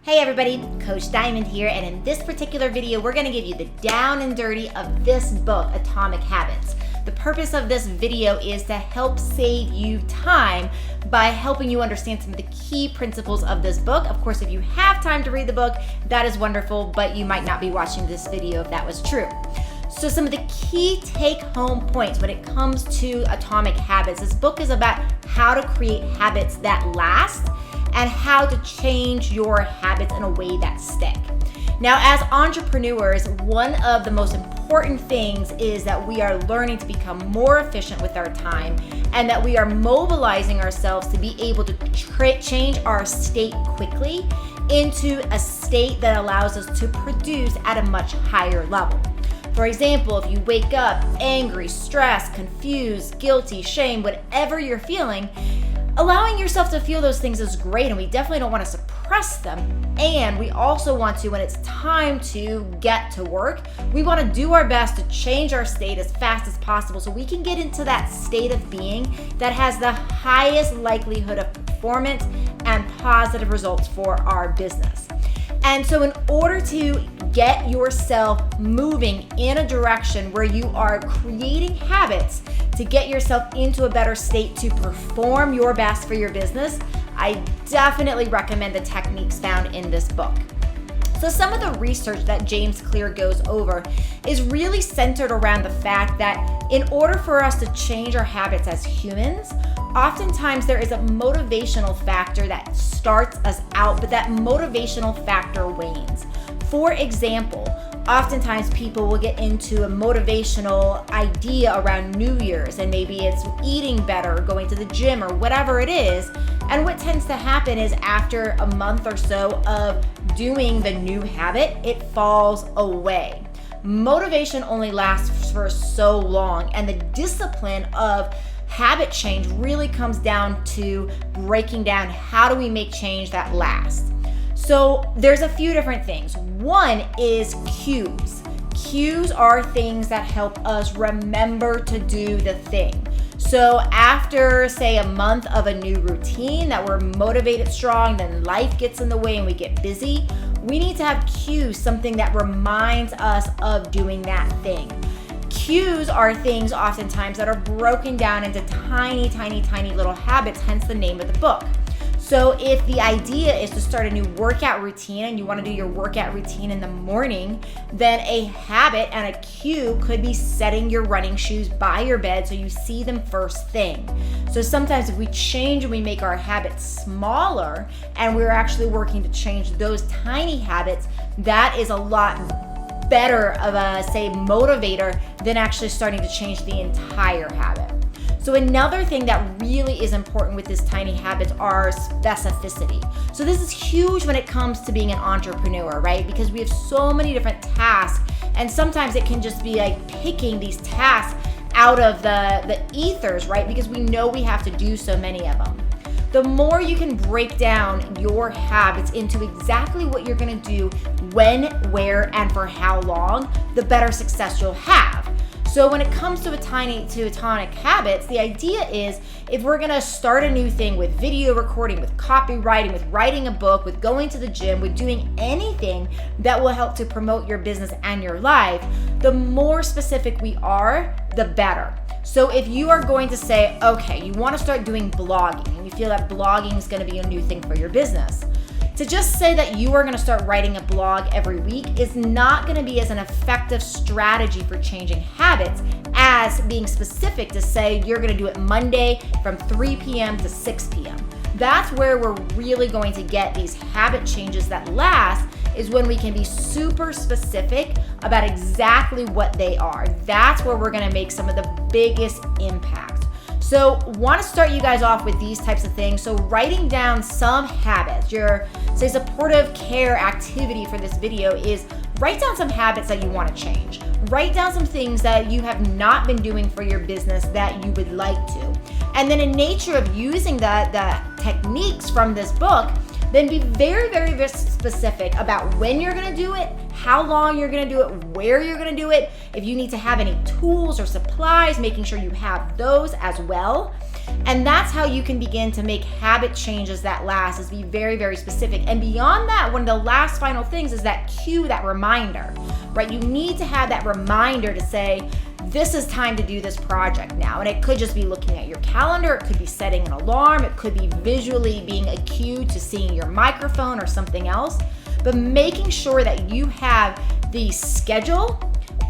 Hey everybody, Coach Diamond here, and in this particular video, we're gonna give you the down and dirty of this book, Atomic Habits. The purpose of this video is to help save you time by helping you understand some of the key principles of this book. Of course, if you have time to read the book, that is wonderful, but you might not be watching this video if that was true. So some of the key take-home points when it comes to Atomic Habits, this book is about how to create habits that last and how to change your habits in a way that stick. Now, as entrepreneurs, one of the most important things is that we are learning to become more efficient with our time and that we are mobilizing ourselves to be able to change our state quickly into a state that allows us to produce at a much higher level. For example, if you wake up angry, stressed, confused, guilty, shame, whatever you're feeling, allowing yourself to feel those things is great, and we definitely don't want to suppress them. And we also want to, when it's time to get to work, we want to do our best to change our state as fast as possible so we can get into that state of being that has the highest likelihood of performance and positive results for our business. And so in order to get yourself moving in a direction where you are creating habits to get yourself into a better state to perform your best for your business, I definitely recommend the techniques found in this book. So some of the research that James Clear goes over is really centered around the fact that in order for us to change our habits as humans, oftentimes there is a motivational factor that starts us out, but that motivational factor wanes. For example, oftentimes people will get into a motivational idea around New Year's, and maybe it's eating better, going to the gym, or whatever it is. And what tends to happen is after a month or so of doing the new habit, it falls away. Motivation only lasts for so long, and the discipline of habit change really comes down to breaking down how do we make change that lasts. So there's a few different things. One is cues. Cues are things that help us remember to do the thing. So after, say, a month of a new routine that we're motivated strong, then life gets in the way and we get busy, we need to have cues, something that reminds us of doing that thing. Cues are things oftentimes that are broken down into tiny, tiny, tiny little habits, hence the name of the book. So if the idea is to start a new workout routine and you want to do your workout routine in the morning, then a habit and a cue could be setting your running shoes by your bed so you see them first thing. So sometimes if we change and we make our habits smaller and we're actually working to change those tiny habits, that is a lot better of a, say, motivator than actually starting to change the entire habit. So another thing that really is important with this tiny habits are specificity. So this is huge when it comes to being an entrepreneur, right? Because we have so many different tasks, and sometimes it can just be like picking these tasks out of the ethers, right? Because we know we have to do so many of them. The more you can break down your habits into exactly what you're gonna do, when, where, and for how long, the better success you'll have. So when it comes to Atomic Habits, the idea is if we're gonna start a new thing with video recording, with copywriting, with writing a book, with going to the gym, with doing anything that will help to promote your business and your life, the more specific we are, the better. So if you are going to say, okay, you wanna start doing blogging, and you feel that blogging is gonna be a new thing for your business, to just say that you are gonna start writing a blog every week is not gonna be as an effective strategy for changing habits as being specific to say you're gonna do it Monday from 3 p.m. to 6 p.m. That's where we're really going to get these habit changes that last, is when we can be super specific about exactly what they are. That's where we're gonna make some of the biggest impact. So want to start you guys off with these types of things. So writing down some habits, your, say, supportive care activity for this video is write down some habits that you want to change. Write down some things that you have not been doing for your business that you would like to. And then in nature of using the techniques from this book, then be very, very, very specific about when you're gonna do it, how long you're gonna do it, where you're gonna do it. If you need to have any tools or supplies, making sure you have those as well. And that's how you can begin to make habit changes that last, is be very, very specific. And beyond that, one of the last final things is that cue, that reminder, right? You need to have that reminder to say, this is time to do this project now. And it could just be looking at your calendar, it could be setting an alarm, it could be visually being a cue to seeing your microphone or something else. But making sure that you have the schedule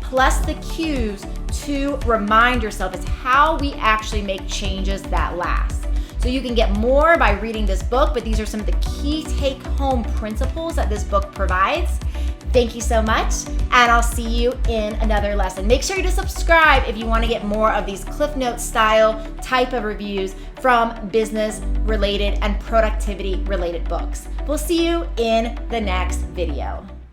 plus the cues to remind yourself is how we actually make changes that last. So you can get more by reading this book, but these are some of the key take-home principles that this book provides. Thank you so much, and I'll see you in another lesson. Make sure to subscribe if you want to get more of these Cliff Notes style type of reviews from business-related and productivity-related books. We'll see you in the next video.